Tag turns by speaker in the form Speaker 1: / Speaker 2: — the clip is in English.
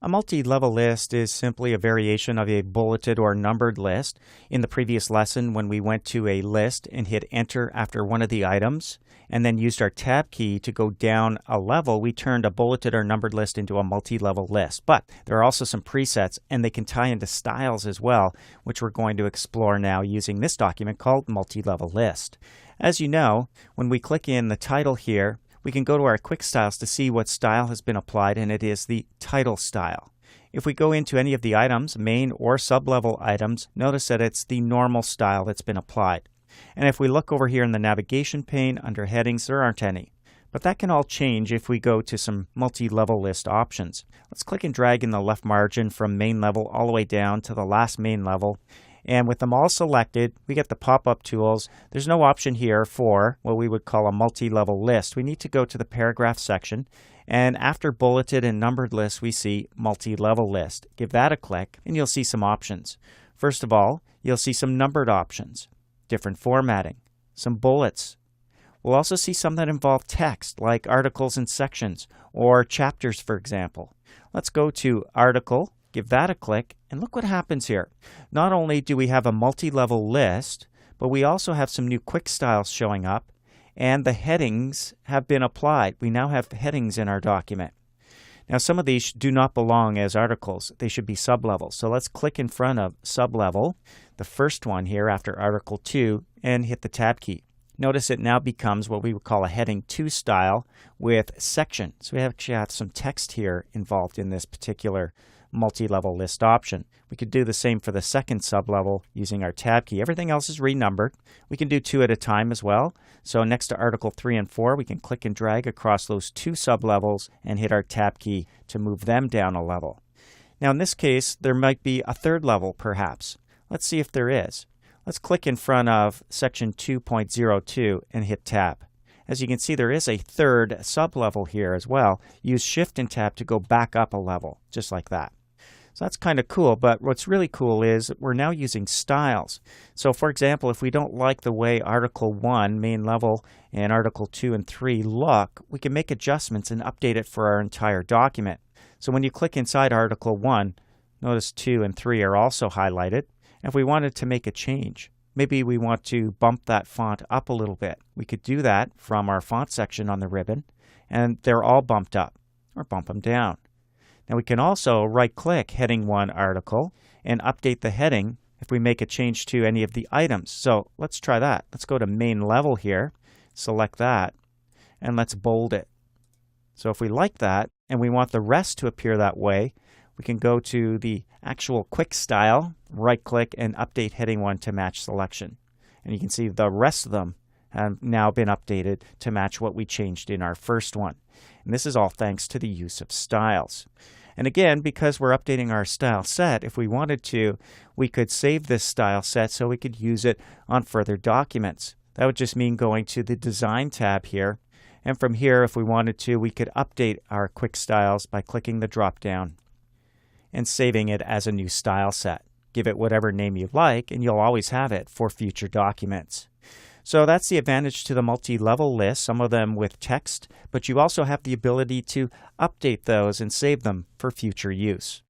Speaker 1: A multi-level list is simply a variation of a bulleted or numbered list. In the previous lesson, when we went to a list and hit enter after one of the items, and then used our tab key to go down a level, we turned a bulleted or numbered list into a multi-level list. But there are also some presets, and they can tie into styles as well, which we're going to explore now using this document called Multi-Level List. As you know, when we click in the title here, we can go to our quick styles to see what style has been applied, and it is the title style. If we go into any of the items, main or sub-level items, notice that it's the normal style that's been applied. And if we look over here in the navigation pane under headings, there aren't any. But that can all change if we go to some multi-level list options. Let's click and drag in the left margin from main level all the way down to the last main level. And with them all selected, we get the pop-up tools. There's no option here for what we would call a multi-level list. We need to go to the paragraph section, and after bulleted and numbered lists, we see multi-level list. Give that a click, and you'll see some options. First of all, you'll see some numbered options, different formatting, some bullets. We'll also see some that involve text, like articles and sections, or chapters, for example. Let's go to Article. Give that a click, and look what happens here. Not only do we have a multi-level list, but we also have some new quick styles showing up, and the headings have been applied. We now have headings in our document. Now, some of these do not belong as articles. They should be sublevels. So let's click in front of sublevel, the first one here after Article 2, and hit the Tab key. Notice it now becomes what we would call a heading 2 style with section. So we actually have some text here involved in this particular multi-level list option. We could do the same for the second sublevel using our tab key. Everything else is renumbered. We can do 2 at a time as well. So next to Article 3 and 4, we can click and drag across those 2 sublevels and hit our tab key to move them down a level. Now in this case, there might be a third level perhaps. Let's see if there is. Let's click in front of section 2.02 and hit tab. As you can see, there is a third sublevel here as well. Use Shift and Tab to go back up a level, just like that. So that's kind of cool, but what's really cool is we're now using styles. So for example, if we don't like the way Article 1, main level, and Article 2 and 3 look, we can make adjustments and update it for our entire document. So when you click inside Article 1, notice 2 and 3 are also highlighted. If we wanted to make a change, maybe we want to bump that font up a little bit, we could do that from our font section on the ribbon, and they're all bumped up, or bump them down. Now we can also right-click Heading 1 Article and update the heading if we make a change to any of the items. So let's try that. Let's go to Main Level here, select that, and let's bold it. So if we like that, and we want the rest to appear that way, we can go to the actual quick style, right-click, and update Heading 1 to match selection. And you can see the rest of them have now been updated to match what we changed in our first one. And this is all thanks to the use of styles. And again, because we're updating our style set, if we wanted to, we could save this style set so we could use it on further documents. That would just mean going to the Design tab here. And from here, if we wanted to, we could update our quick styles by clicking the drop-down and saving it as a new style set. Give it whatever name you like, and you'll always have it for future documents. So that's the advantage to the multi-level list, some of them with text, but you also have the ability to update those and save them for future use.